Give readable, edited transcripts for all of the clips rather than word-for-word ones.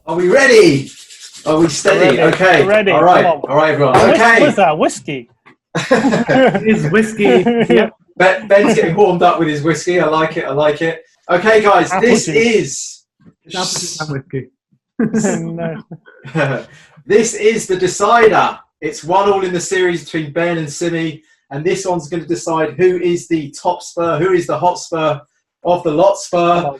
Are we ready? Are we steady? Ready. Okay. Ready. All right. All right, everyone. Okay. What's that? Whiskey. It's whiskey. Yep. Ben's getting warmed up with his whiskey. I like it. I like it. Okay, guys. Apple This juice. It's whiskey. No. This is the decider. It's 1-1 in the series between Ben and Simi, and this one's going to decide who is the top spur, who is the hot spur of the lot spur.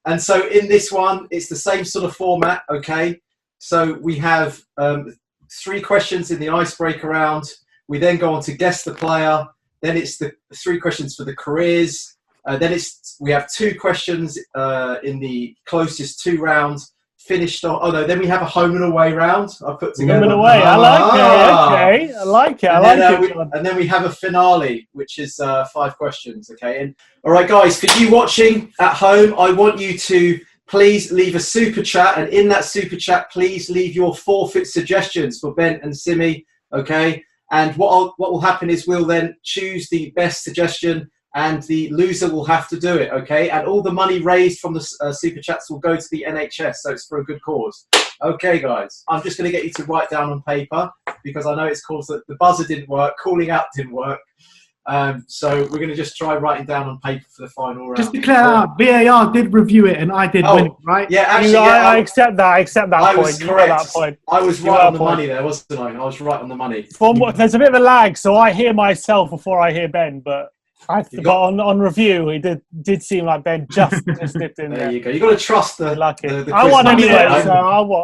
And so in this one, it's the same sort of format, okay? So we have 3 questions in the icebreaker round. We then go on to guess the player. Then it's the 3 questions for the careers. Then we have 2 questions in the closest 2 rounds. Finished on. Oh no! Then we have a home and away round. I put together. Home and away. I like it. Okay, I like it. And then we have a finale, which is 5 questions. Okay. And all right, guys, for you watching at home, I want you to please leave a super chat, and in that super chat, please leave your forfeit suggestions for Ben and Simi. Okay. And what will happen is we'll then choose the best suggestion, and the loser will have to do it, okay? And all the money raised from the super chats will go to the NHS, so it's for a good cause. Okay, guys, I'm just going to get you to write down on paper, because I know it's caused that the buzzer didn't work, calling out didn't work. So we're going to just try writing down on paper for the final round. Just to clear out, VAR did review it, and I did win it, right? Yeah, actually, I accept that. I accept that point. Was correct. That point. I was right on the money there, wasn't I? I was right on the money. There's a bit of a lag, so I hear myself before I hear Ben, but on review, it did seem like Ben just dipped in there. There you go. You got to trust the quiz I won anyway, master. so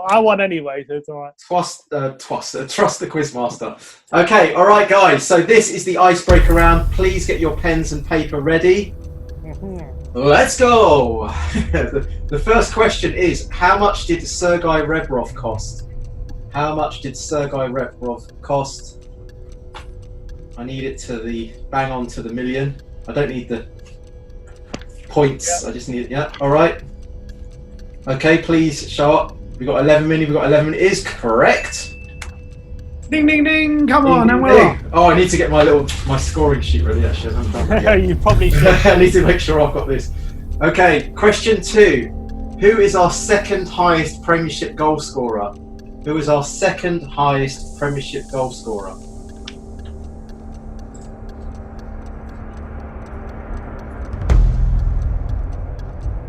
I won anyway, so it's all right. Trust the quiz master. Okay, all right, guys. So this is the icebreaker round. Please get your pens and paper ready. Let's go. The first question is: how much did SEGI REBROV cost? How much did SEGI REBROV cost? I need it to bang on to the million. I don't need the points. I just need it. Yeah. All right. Okay. Please show up. We got 11 million. We got 11 million. Is correct. Ding ding ding! Come on, ding, and we're on. Oh, I need to get my scoring sheet ready. Actually, I haven't done that yet. You probably should. I need to make sure I've got this. Okay. Question 2. Who is our second highest Premiership goal scorer? Who is our second highest Premiership goal scorer?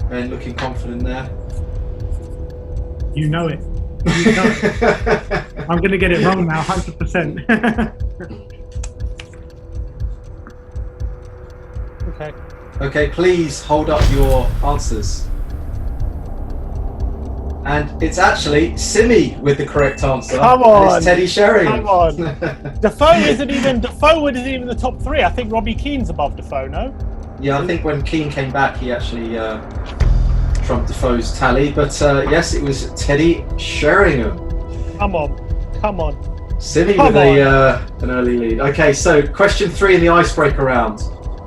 Ben looking confident there. You know it. You know it. I'm going to get it wrong now, 100%. Okay. Okay, please hold up your answers. And it's actually Simi with the correct answer. Come on. It's Teddy Sheringham. Come on. Defoe isn't even the top 3. I think Robbie Keane's above Defoe, no? Yeah, I think when Keane came back, he actually trumped Defoe's tally. But yes, it was Teddy Sheringham. Come on. Simi with an early lead. Okay, so question 3 in the icebreaker round.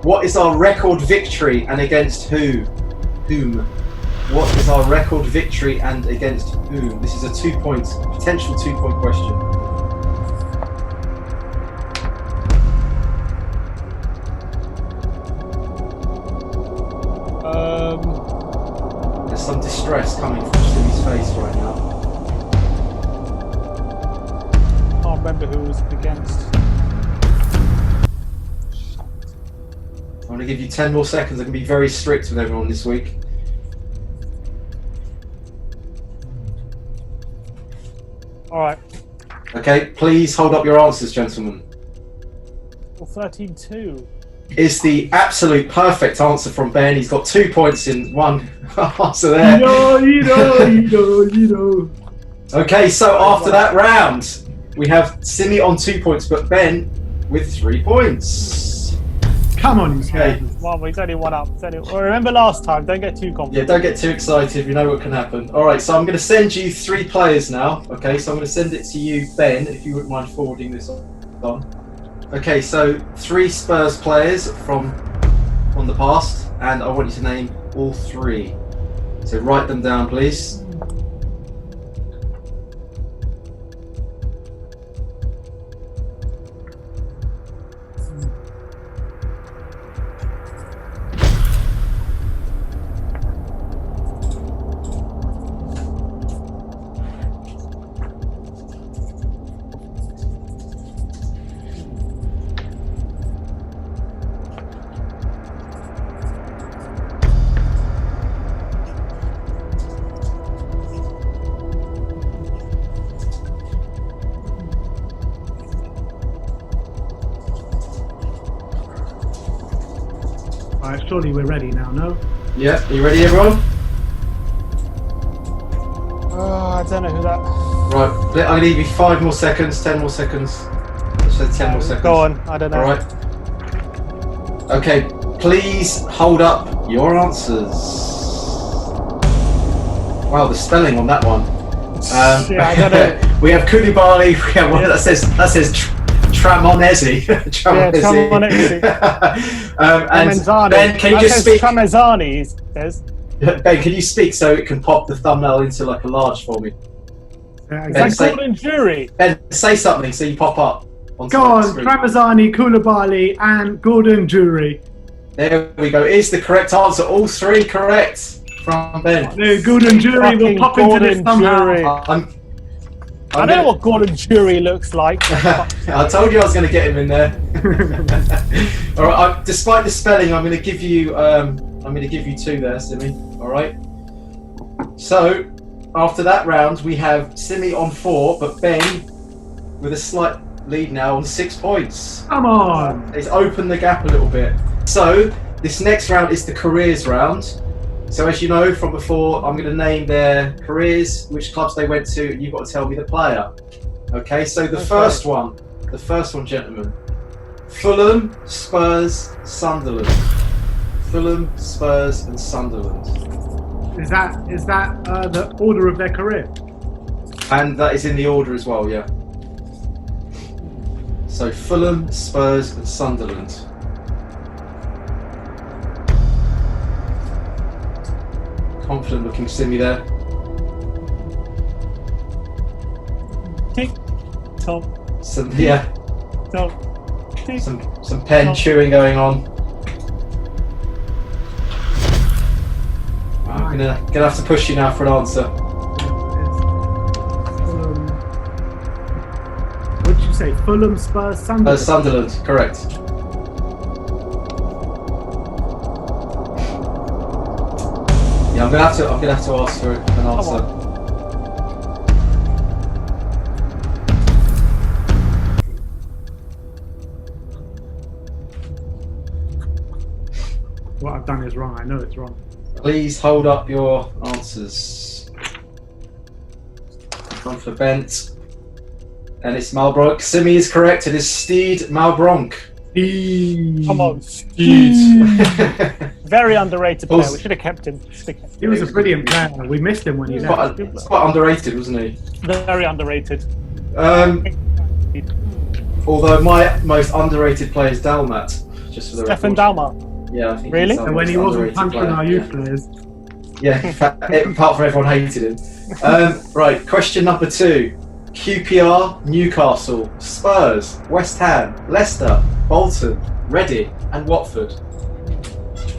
What is our record victory and against whom? What is our record victory and against whom? This is a potential 2-point question. There's some distress coming from Simi's face right now. Can't remember who it was against. I'm going to give you 10 more seconds. I can be very strict with everyone this week. All right. Okay, please hold up your answers, gentlemen. Well, 13-2. Is the absolute perfect answer from Ben. He's got 2 points in one answer there. You know. Okay, so after that round, we have Simi on 2 points, but Ben with 3 points. Come on, okay. Well, he's only one up. Remember last time, don't get too confident. Yeah, don't get too excited. You know what can happen. All right, so I'm going to send you 3 players now. Okay, so I'm going to send it to you, Ben, if you wouldn't mind forwarding this on. Okay, so 3 Spurs players from the past, and I want you to name all 3. So write them down, please. Alright, surely we're ready now, no? Yeah, are you ready, everyone? Oh, I don't know who that. Right, I'm going to give you 5 more seconds, 10 more seconds. Let's say 10 more seconds. Go on, I don't know. All right. Okay, please hold up your answers. Wow, the spelling on that one. Yeah, I don't know. We have Koulibaly. We have one that says Tramonesi. Tramonesi. And Tramezzani. Ben, can you That just says speak? Tramezzani, it says. Ben, can you speak so it can pop the thumbnail into like a large for me? Yeah, Ben, It's like Golden Jury. Ben, say something so you pop up. Go on, Tramezzani, Koulibaly, and Gordon Jury. There we go. Is the correct answer. All 3 correct from Ben. No, Gordon Jury will pop into this somehow. I don't know what Gordon Jury looks like. I told you I was going to get him in there. All right. Despite the spelling, I'm going to give you 2 there, Simi. All right. So after that round, we have Simi on 4, but Ben with a slight lead now on 6 points. Come on. It's opened the gap a little bit. So this next round is the careers round. So as you know from before, I'm going to name their careers, which clubs they went to, and you've got to tell me the player. Okay, so the first one, gentlemen. Fulham, Spurs, Sunderland. Fulham, Spurs, and Sunderland. Is that the order of their career? And that is in the order as well, yeah. So Fulham, Spurs, and Sunderland. Confident looking Simi there. Tick, tock, Some tock, tick. some pen chewing going on. I'm gonna have to push you now for an answer. What did you say? Fulham, Spurs, Sunderland. Sunderland, correct. Yeah, I'm gonna have to ask for an answer. What I've done is wrong. I know it's wrong. Please hold up your answers. One for Bent. And it's Malbronk. Simi is correct. It is Steed Malbronk. Come on, Steed. Very underrated player. We should have kept him. He was a brilliant player. We missed him when he left. Quite underrated, wasn't he? Very underrated. Although my most underrated player is Dalmat. Just for the Stefan record. Dalmat. Yeah, I think really? he's And when he wasn't punching our youth players. Yeah, in fact, apart from everyone hated him. Right, question number 2. QPR, Newcastle, Spurs, West Ham, Leicester, Bolton, Reading, and Watford.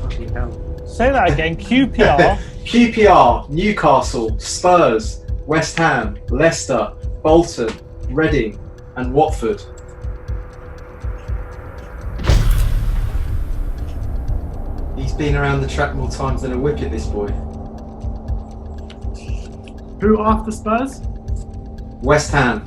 Fucking hell. Say that again. QPR. QPR, Newcastle, Spurs, West Ham, Leicester, Bolton, Reading, and Watford. He's been around the track more times than a wicket, this boy. Who after Spurs? West Ham.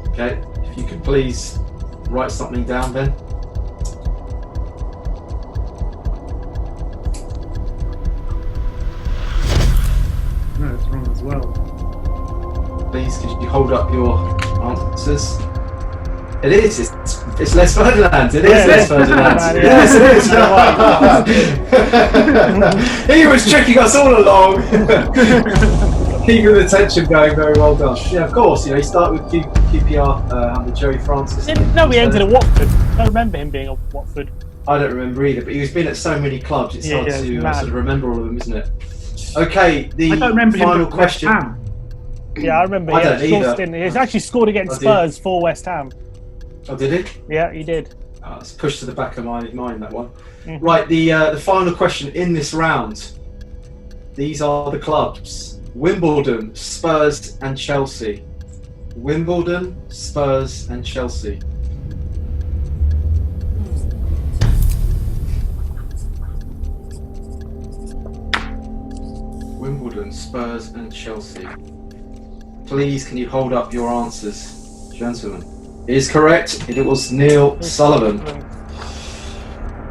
Okay, if you could please write something down, Ben. No, it's wrong as well. Please, could you hold up your answers? It is. It's Les Ferdinand. It is Les Ferdinand. Yes, it is. He was tricking us all along. Keeping the tension going. Very well done. Yeah, of course. You know, he started with QPR under Joey Francis. No, he ended at Watford. I don't remember him being at Watford. I don't remember either, but he's been at so many clubs. It's hard to sort of remember all of them, isn't it? Okay, the I don't remember final him question. Yeah, I remember. I don't either. He's actually scored against Spurs for West Ham. Oh, did he? Yeah, he did. Oh, it's pushed to the back of my mind, that one. Mm-hmm. Right, the final question in this round. These are the clubs: Wimbledon, Spurs, and Chelsea. Wimbledon, Spurs, and Chelsea. Wimbledon. Wimbledon, Spurs and Chelsea. Please, can you hold up your answers, gentlemen? It is correct. It was Neil Sullivan.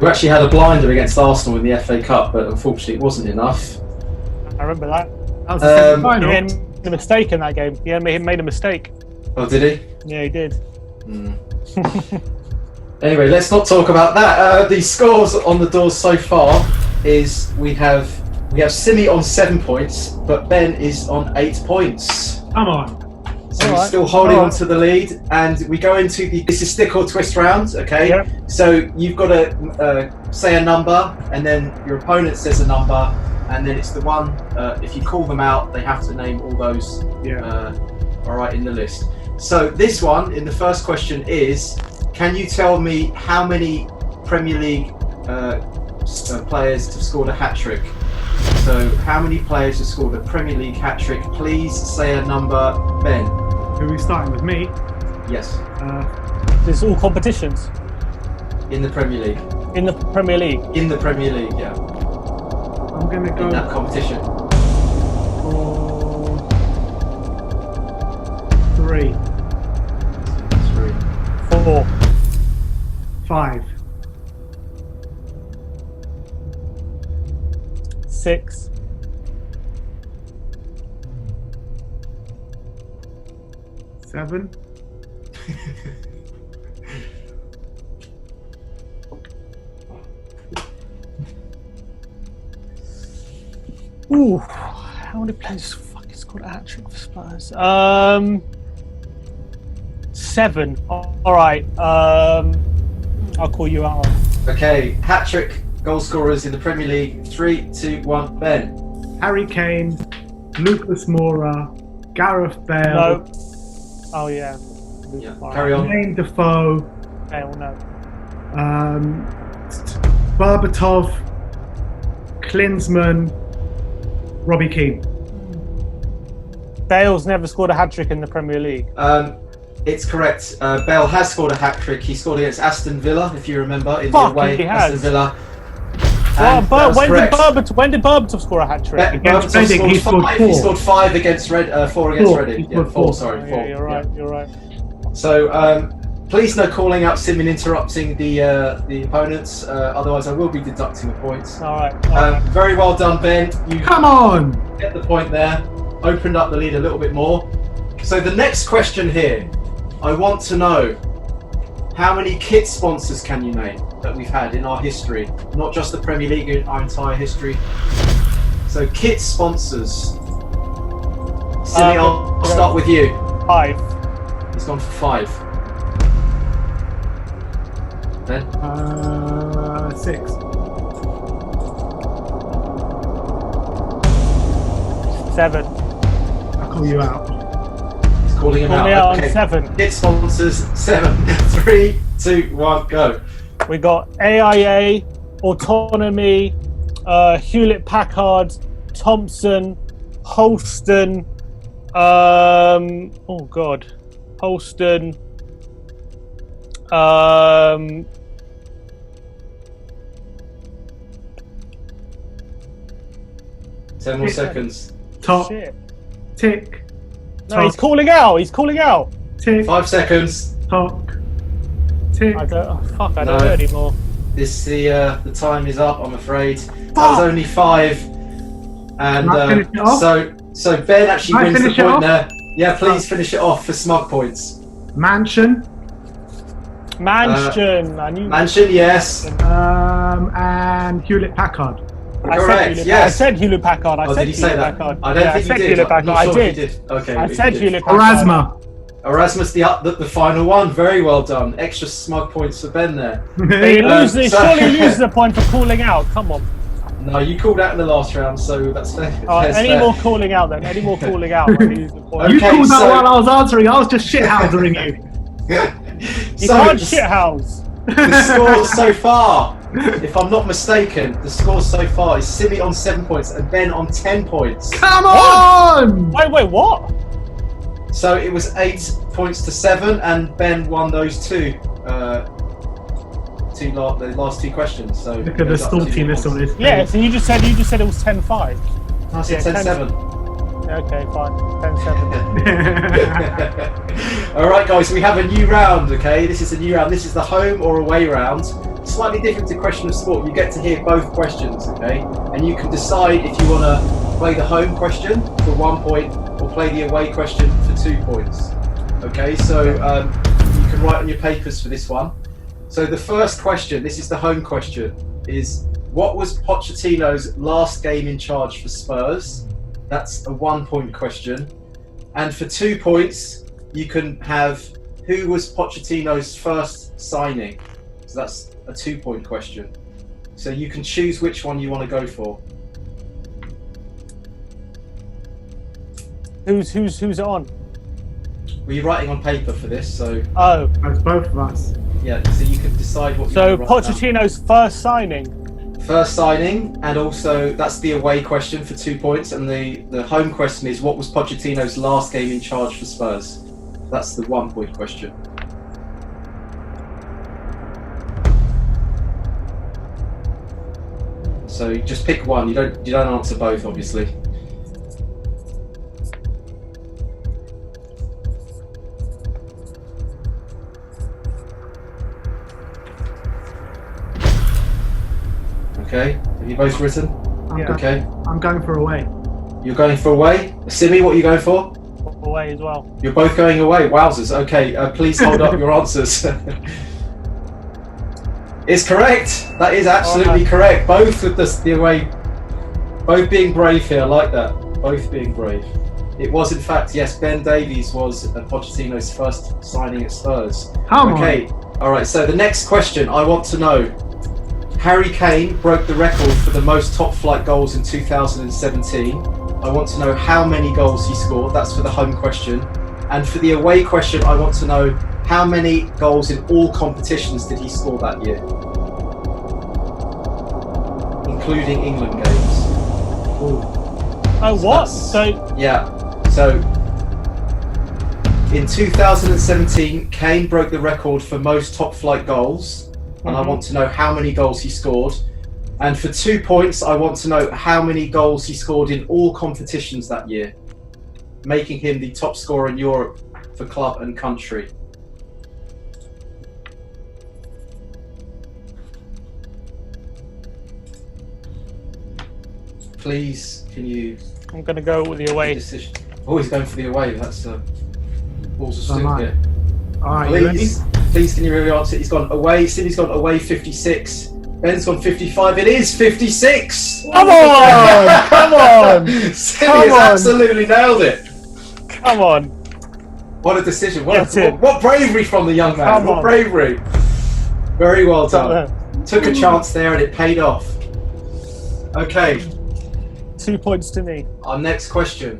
We actually had a blinder against Arsenal in the FA Cup, but unfortunately it wasn't enough. I remember that. That was the semi-final. He made a mistake in that game. He made a mistake. Oh, did he? Yeah, he did. Anyway, let's not talk about that. The scores on the doors so far is we have Simi on 7 points, but Ben is on 8 points. Come on. So we're still holding on to the lead, and we go into this is stick or twist round, okay? Yep. So you've got to say a number, and then your opponent says a number, and then it's the one. If you call them out, they have to name all those. All right, in the list. So this one in the first question is: can you tell me how many Premier League players have scored a hat-trick? So how many players have scored a Premier League hat-trick? Please say a number, Ben. Are we starting with me? Yes. There's all competitions. In the Premier League. In the Premier League. In the Premier League, yeah. I'm going to go in that competition. for 3. 4. 5. 6. 7. Ooh, how many players fucking scored a hat-trick for Spurs? 7. All right. I'll call you out. Okay, hat-trick goal scorers in the Premier League. 3, 2, 1, Ben. Harry Kane, Lucas Moura, Gareth Bale, No. Oh yeah. Yeah, carry on. Wayne Defoe, Bale, no. Berbatov, Klinsmann, Robbie Keane. Bale's never scored a hat-trick in the Premier League. It's correct. Bale has scored a hat-trick. He scored against Aston Villa, if you remember, in the Fuck, away he has. Aston Villa. Well, when did Berbatov score a hat-trick? Against Reading, he scored 4. He scored 5 against 4 against 4. Reading. He scored 4. 4. Sorry, Oh, 4. yeah, you're right. You're right. So please no calling out Simon interrupting the opponents. Otherwise, I will be deducting the points. All right. Very well done, Ben. You Come on! get the point there. Opened up the lead a little bit more. So the next question here, I want to know how many kit sponsors can you name that we've had in our history, not just the Premier League, in our entire history. So kit sponsors. Silly, I'll start with you. 5. He's gone for 5. Ben? 6. 7. I'll call you out. He's calling him Call me out. out on 7. Kit sponsors, 7. 3, 2, 1, go. We got AIA, Autonomy, Hewlett Packard, Thompson, Holston. Oh God, Holston. 10 more seconds. Top. Shit. Tick. No, he's calling out. He's calling out. Tick. 5 seconds. Tock. Tick. I don't. Oh, fuck. I don't No. know anymore. The time is up, I'm afraid. That was only 5. And Can I finish it off? so Ben actually Can I wins the finish it point off? there. Yeah, please finish it off for smug points. Mansion. Mansion. I knew. Mansion, yes. And Hewlett Packard. Correct, yes. I said Hewlett Packard. I Oh, said did you say Hewlett that? Packard. I don't Yeah, think I said you did. Hewlett I'm not Packard. sure I if did. you did. Okay. I if said you did. Hewlett Packard. Erasmus. Erasmus, the final one. Very well done. Extra smug points for Ben there. He loses. so- Surely loses a point for calling out. Come on. No, you called out in the last round, so that's fair. Any more calling out then? Any more calling out? I lose the point. You Okay, called so- out while I was answering. I was just shithousering you. You So, can't shithouse. the score so far, if I'm not mistaken, the score so far is Simi on 7 points and Ben on 10 points. Come on! Wait, what? So it was 8 points to 7, and Ben won those the last 2 questions. So Look at the saltiness on this. Yeah, so you just said it was 10-5. I said 10-7. Okay, fine. 10-7. All right, guys, we have a new round, okay? This is a new round. This is the home or away round. Slightly different to question of sport. You get to hear both questions, okay? And you can decide if you want to play the home question for 1 point or play the away question for 2 points. Okay, so you can write on your papers for this one. So the first question, this is the home question, is what was Pochettino's last game in charge for Spurs? That's a 1 point question. And for 2 points, you can have who was Pochettino's first signing? So that's a 2 point question. So you can choose which one you want to go for. Who's it on? Were you writing on paper for this? So Oh. That's both of us. yeah, so you can decide what you So want to write down. Pochettino's first signing. First signing, and also that's the away question for 2 points, and the home question is what was Pochettino's last game in charge for Spurs? That's the 1 point question. So just pick one. You don't answer both, obviously. Okay, have you both written? Yeah. Okay, I'm going for away. you're going for away. Simi, what are you going for? Away as well. You're both going away. Wowzers. Okay, please hold up your answers. It's correct. That is absolutely correct. Both of the away, both being brave here. I like that. Both being brave. It was, in fact, yes, Ben Davies was Pochettino's first signing at Spurs. Okay, all right, so the next question I want to know. Harry Kane broke the record for the most top-flight goals in 2017. I want to know how many goals he scored. That's for the home question. And for the away question, I want to know how many goals in all competitions did he score that year? Including England games. Oh, what? Yeah. So in 2017, Kane broke the record for most top-flight goals. And I want to know how many goals he scored. And for 2 points, I want to know how many goals he scored in all competitions that year, making him the top scorer in Europe for club and country. Please, can you... I'm going to go with the away. Decision. Oh, he's going for the away. That's balls of steel here. All right, you ready? Please, can you really answer? He's gone away. Sydney's gone away 56. Ben's gone 55. It is 56. Come on! Come on! Sydney has absolutely nailed it. Come on! What a decision! What it. what bravery from the young man! Come What on. bravery! Very well done. Took a chance there and it paid off. Okay. 2 points to me. Our next question.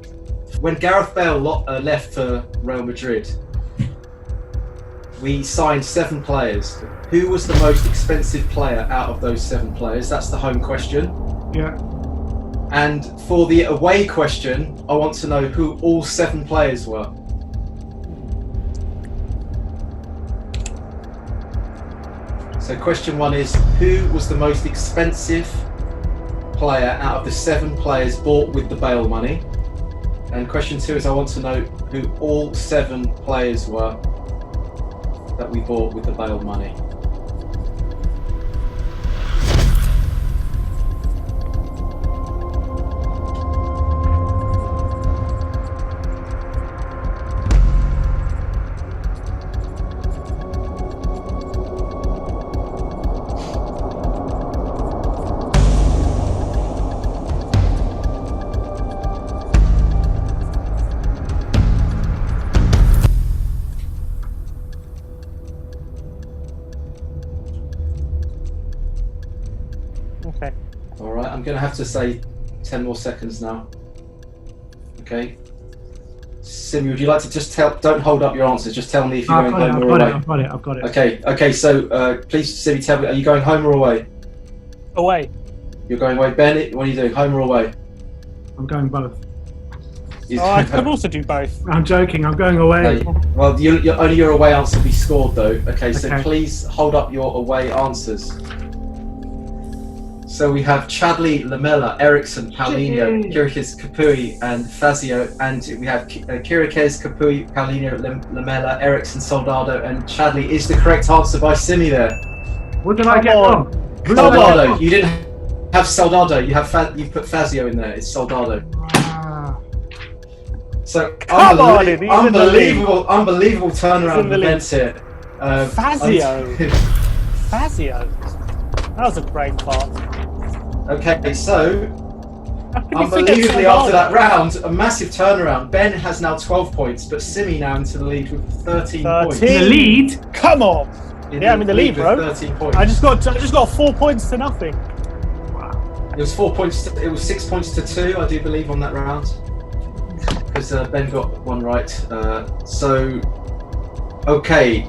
When Gareth Bale left for Real Madrid, we signed 7 players. Who was the most expensive player out of those 7 players? That's the home question. Yeah. And for the away question, I want to know who all 7 players were. So question 1 is, who was the most expensive player out of the 7 players bought with the Bale money? And question 2 is, I want to know who all 7 players were that we bought with the Bale money. Okay. All right, I'm going to have to say 10 more seconds now. Okay. Simi, would you like to just tell? Don't hold up your answers. Just tell me if you're going home or away. I've got it. Okay. Okay. So please, Simi, tell me. Are you going home or away? Away. You're going away. Ben, what are you doing? Home or away? I'm going both. I could also do both. I'm joking. I'm going away. Okay. Well, only your away answer will be scored, though. Okay. So Okay. please hold up your away answers. So we have Chadley, Lamela, Ericsson, Paulinho, Kirikes, Kapui, and Fazio. And we have Kirikes, Kapui, Paulinho, Lamela, Ericsson, Soldado, and Chadley is the correct answer by Simi there. What did I get wrong? Soldado. You didn't have Soldado. You put Fazio in there. It's Soldado. So unbelievable turnaround of events here. Fazio. Fazio. That was a great part. Okay, so unbelievably after that round, a massive turnaround. Ben has now 12 points, but Simi now into the lead with 13 points. In the lead? Come on. I'm in the lead, bro. 13 points. I just got 4 points to nothing. It was 4 points. It was 6 points to 2, I do believe, on that round. Because Ben got one right. So, okay,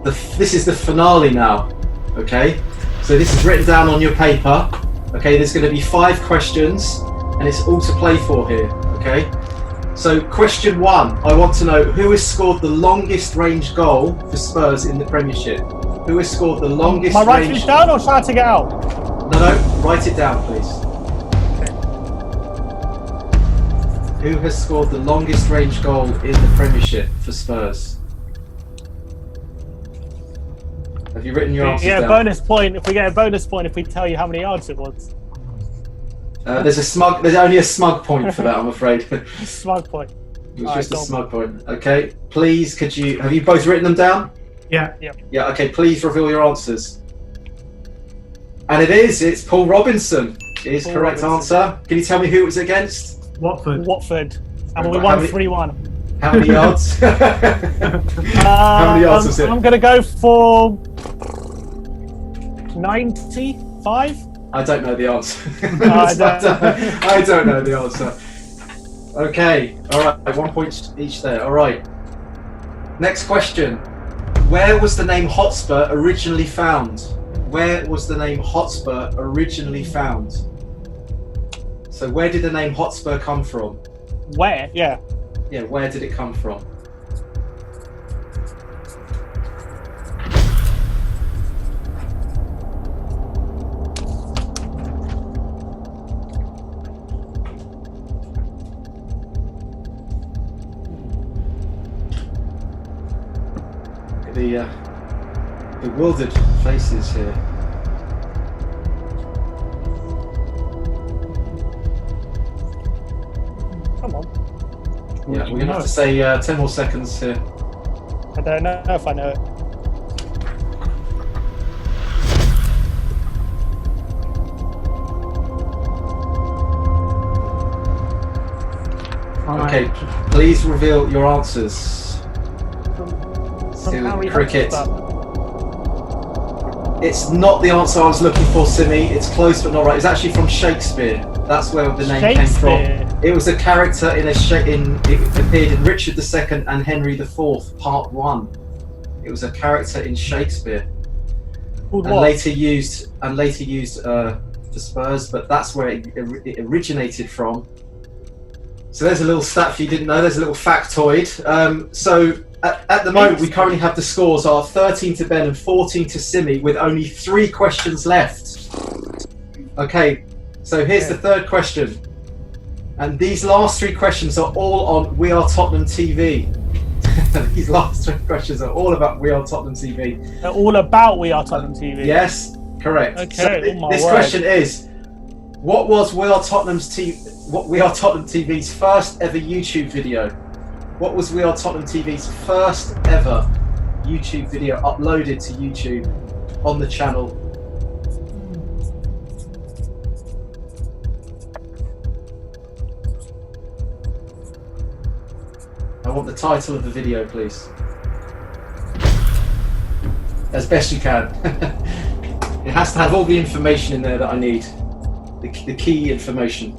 this is the finale now. Okay, so this is written down on your paper. Okay, there's going to be 5 questions, and it's all to play for here. Okay, so question 1, I want to know who has scored the longest range goal for Spurs in the Premiership. Who has scored the longest? Am I writing it down or should I take it out? No, write it down, please. Who has scored the longest range goal in the Premiership for Spurs? Have you written your answers down? Bonus point. If we get a bonus point, if we tell you how many yards it was. There's only a smug point for that, I'm afraid. Smug point. It was just a smug point. Okay, please, have you both written them down? Yeah. Yeah. Okay, please reveal your answers. And it's Paul Robinson. Is correct answer. Can you tell me who it was against? Watford. And we won 3-1. How many yards? How many yards was it? I'm going to go for 95. I don't know the answer. I don't know the answer. Okay, all right, 1 point each there. All right. Next question. Where was the name Hotspur originally found? Where was the name Hotspur originally found? So where did the name Hotspur come from? Where? Yeah. Yeah, where did it come from? The bewildered faces here. Come on. Yeah, we're going to have to say 10 more seconds here. I don't know if I know it. Okay, please reveal your answers. From cricket. It's not the answer I was looking for, Simi. It's close but not right. It's actually from Shakespeare. That's where the name came from. It was a character it appeared in Richard II and Henry IV, Part 1. It was a character in Shakespeare. Later used for Spurs, but that's where it originated from. So there's a little stat for you didn't know. There's a little factoid. So at the moment, we currently have the scores are 13 to Ben and 14 to Simi, with only 3 questions left. Okay, so here's the third question. And these last 3 questions are all on We Are Tottenham TV. These last 3 questions are all about We Are Tottenham TV. They're all about We Are Tottenham TV. Yes, correct. Okay. So this question is, what was We Are Tottenham TV's first ever YouTube video? What was We Are Tottenham TV's first ever YouTube video uploaded to YouTube on the channel? I want the title of the video, please. As best you can. It has to have all the information in there that I need. The key information.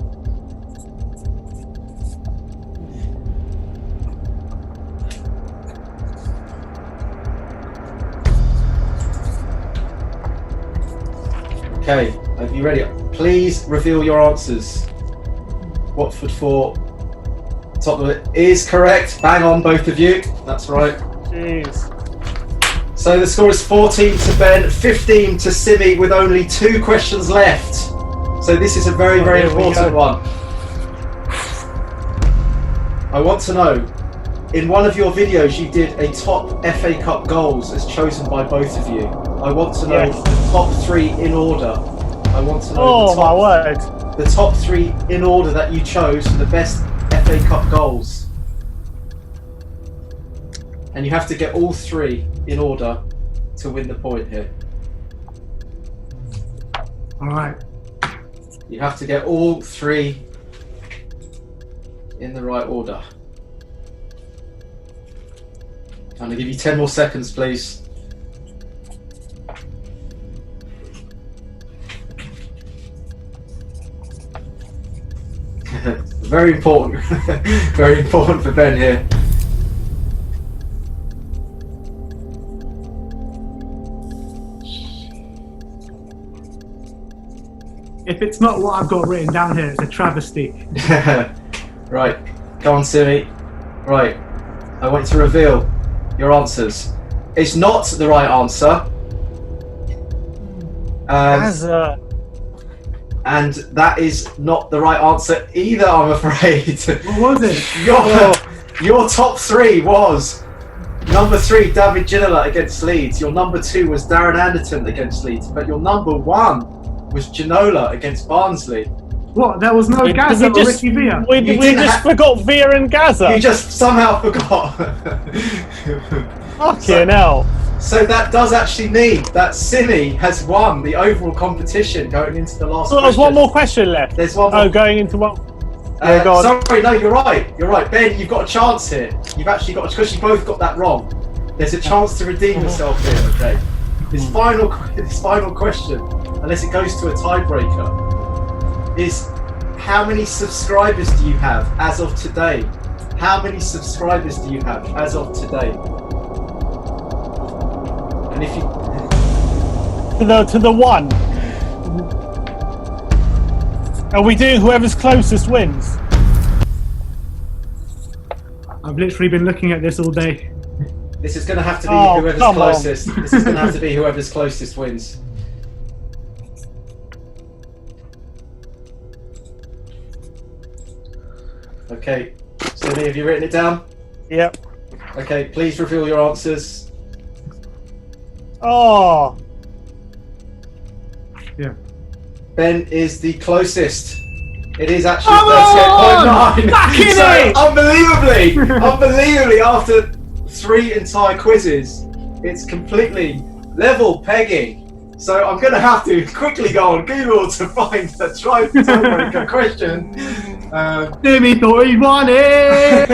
Okay, are you ready? Please reveal your answers. Watford 4, Tottenham is correct. Bang on, both of you. That's right. Jeez. So the score is 14 to Ben, 15 to Simi, with only 2 questions left. So this is a very, very important one. I want to know, in one of your videos you did a top FA Cup goals as chosen by both of you. I want to know the top 3 in order. I want to know the top 3 in order that you chose for the best FA Cup goals. And you have to get all 3 in order to win the point here. All right. You have to get all 3 in the right order. I'm going to give you 10 more seconds, please. Very important. Very important for Ben here. If it's not what I've got written down here, it's a travesty. Right, go on, Simi. Right, I want you to reveal your answers. It's not the right answer. And that is not the right answer either, I'm afraid. What was it? Your top 3 was number 3, David Ginola against Leeds. Your number 2 was Darren Anderton against Leeds. But your number 1 was Ginola against Barnsley. What? There was no Gaza or Ricky Villa? We just forgot Villa and Gaza. You just somehow forgot. Fucking hell. So that does actually mean that Simi has won the overall competition going into the last question. There's one more question left. There's one more. Oh, going into one. Sorry, no, you're right. You're right. Ben, you've got a chance here. You've actually got, because you both got that wrong. There's a chance to redeem yourself here, okay? This final question, unless it goes to a tiebreaker, is how many subscribers do you have as of today? How many subscribers do you have as of today? And if you to the 1. Are we doing whoever's closest wins? I've literally been looking at this all day. This is going to have to be whoever's closest. This is going to have to be whoever's closest wins. Okay, Simi, have you written it down? Yep. Okay, please reveal your answers. Oh. Yeah. Ben is the closest. It is actually 38.9. Back in it! Unbelievably, after 3 entire quizzes, it's completely level pegging. So I'm going to have to quickly go on Google to find the tiebreaker question. Jimmy thought he won it!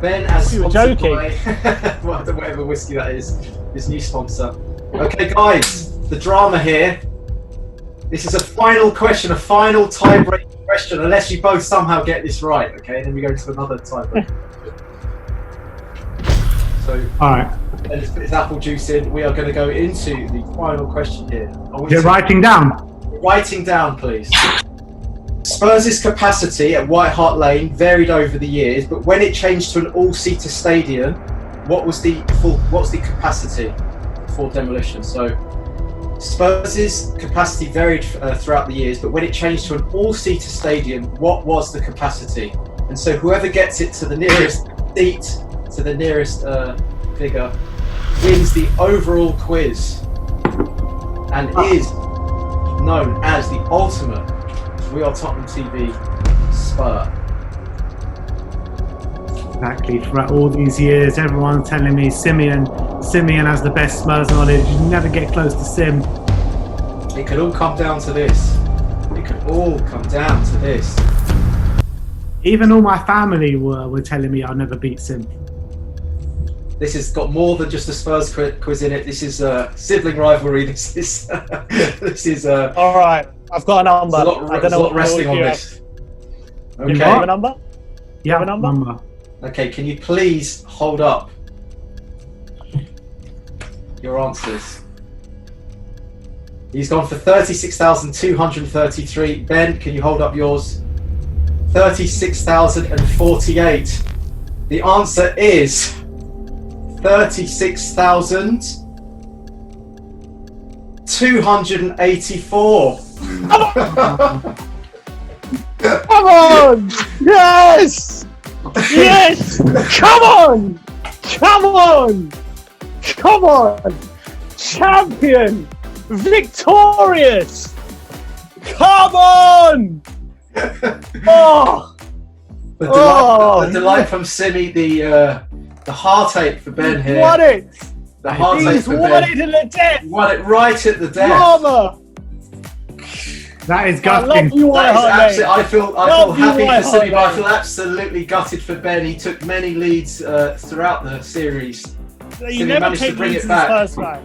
Ben, as you were sponsored joking. by whatever whiskey that is, his new sponsor. Okay, guys, the drama here. This is a final question, a final tiebreaker question, unless you both somehow get this right. Okay, then we go to another tiebreaker. So, all right. Let's put this apple juice in. We are going to go into the final question here. You're writing down. Writing down, please. Spurs' capacity at White Hart Lane varied over the years, but when it changed to an all-seater stadium, what was the capacity before demolition? So, Spurs' capacity varied throughout the years, but when it changed to an all-seater stadium, what was the capacity? And so, whoever gets it to the nearest seat, to the nearest figure, wins the overall quiz and is known as the ultimate We Are Tottenham TV Spur. Exactly. Throughout all these years, everyone's telling me Simeon has the best Spurs knowledge. You never get close to Sim. It could all come down to this. It could all come down to this. Even all my family were telling me I'll never beat Sim. This has got more than just a Spurs quiz in it. This is sibling rivalry. This is all right, I've got a number. I don't know what wrestling on this. Okay. You have a number? Yeah, have a number? Okay, can you please hold up your answers? He's gone for 36,233. Ben, can you hold up yours? 36,048. The answer is 36,284. Come on! Yes! Yes! Come on! Come on! Come on! Champion! Victorious! Come on! Oh! The delight from Simi, the heartache for Ben here. Won it! The heartache He's for won Ben. it in the death! Won it right at the death. Drama! That is I love gutting. you, That is Whiteheart, absolutely, mate. I feel Love you, happy for Whiteheart, Simi, but I mate. feel absolutely gutted for Ben. He took many leads throughout the series. You Simi never managed to take bring leads it as a back. Spurs fan.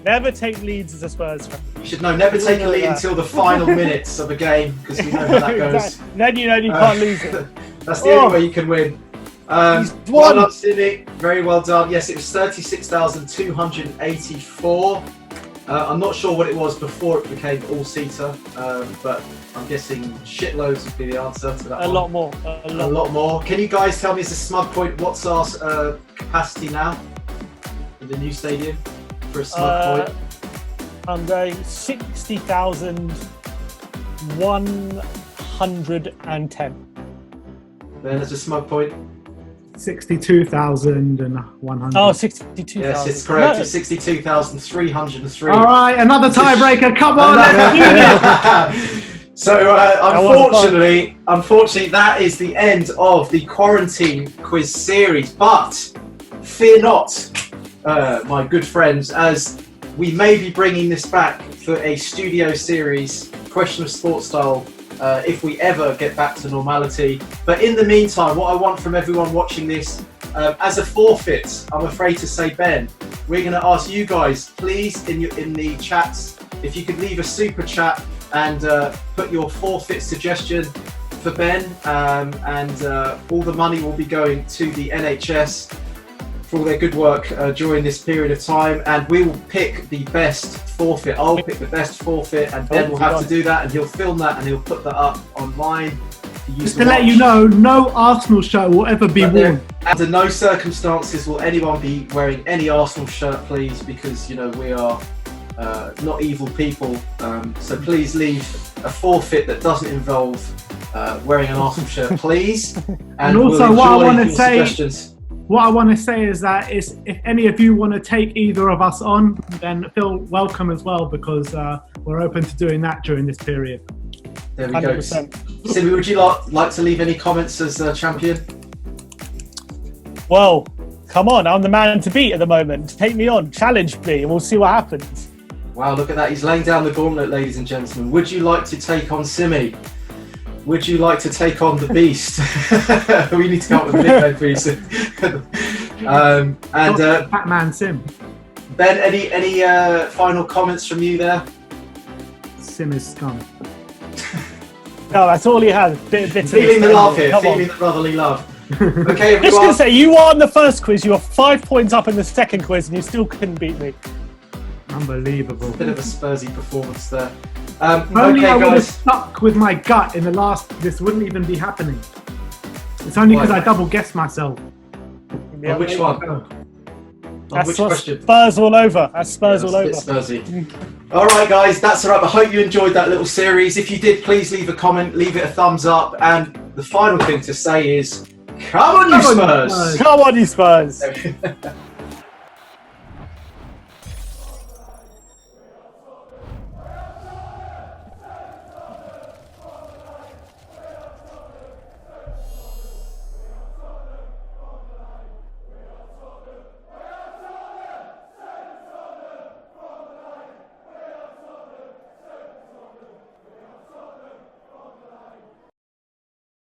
Never take leads as a Spurs fan. You should know, never take a lead until the final minutes of a game, because we know how that goes. Exactly. Then you know you can't lose it. That's the only way you can win. He's Well won. done, Simi. Very well done. Yes, it was 36,284. I'm not sure what it was before it became all-seater, but I'm guessing shitloads would be the answer to that A one. lot more. A A lot. lot more. Can you guys tell me, as a smug point, what's our capacity now in the new stadium for a smug point? I'm going 60,110. Then as a smug point. 62,100. Oh, 62,000. Yes, it's correct. No. It's 62,303. All right, another tiebreaker. Come on, let's do it. So unfortunately, that is the end of the quarantine quiz series. But fear not, my good friends, as we may be bringing this back for a studio series, Question of Sport style, if we ever get back to normality. But in the meantime, what I want from everyone watching this, as a forfeit, I'm afraid to say, Ben, we're going to ask you guys, please, in the chats, if you could leave a super chat and put your forfeit suggestion for Ben, and all the money will be going to the NHS for all their good work during this period of time, and we will pick the best forfeit. I'll pick the best forfeit, and Ben will have to do that, and he'll film that and he'll put that up online. Just to let you know, no Arsenal shirt will ever be worn. Under no circumstances will anyone be wearing any Arsenal shirt, please, because you know we are not evil people. So please leave a forfeit that doesn't involve wearing an Arsenal shirt, please. And also, we'll what I enjoy want to your say. suggestions. What I want to say is that if any of you want to take either of us on, then feel welcome as well, because we're open to doing that during this period. There we 100%. go. Simi, would you like to leave any comments as champion? Well, come on, I'm the man to beat at the moment. Take me on, challenge me, and we'll see what happens. Wow, look at that. He's laying down the gauntlet, ladies and gentlemen. Would you like to take on Simi? Would you like to take on the Beast? We need to come up with a nickname for you soon. Batman Sim. Ben, any final comments from you there? Sim is scum. No, that's all he has. Feeling the love here, feeling the brotherly love. Okay, I'm just everyone. going to say, you won the first quiz, you were 5 points up in the second quiz, and you still couldn't beat me. Unbelievable. Bit of a Spursy performance there. Only I Okay, would have guys. stuck with my gut in the last. This wouldn't even be happening. It's only because Why? I double guessed myself. Yeah, On which one? On That's which what question? Spurs all over. That's Spurs all over. That's a bit Spursy. All right, guys, that's all right. I hope you enjoyed that little series. If you did, please leave a comment, leave it a thumbs up. And the final thing to say is, come on, you Spurs! Come on, you Spurs!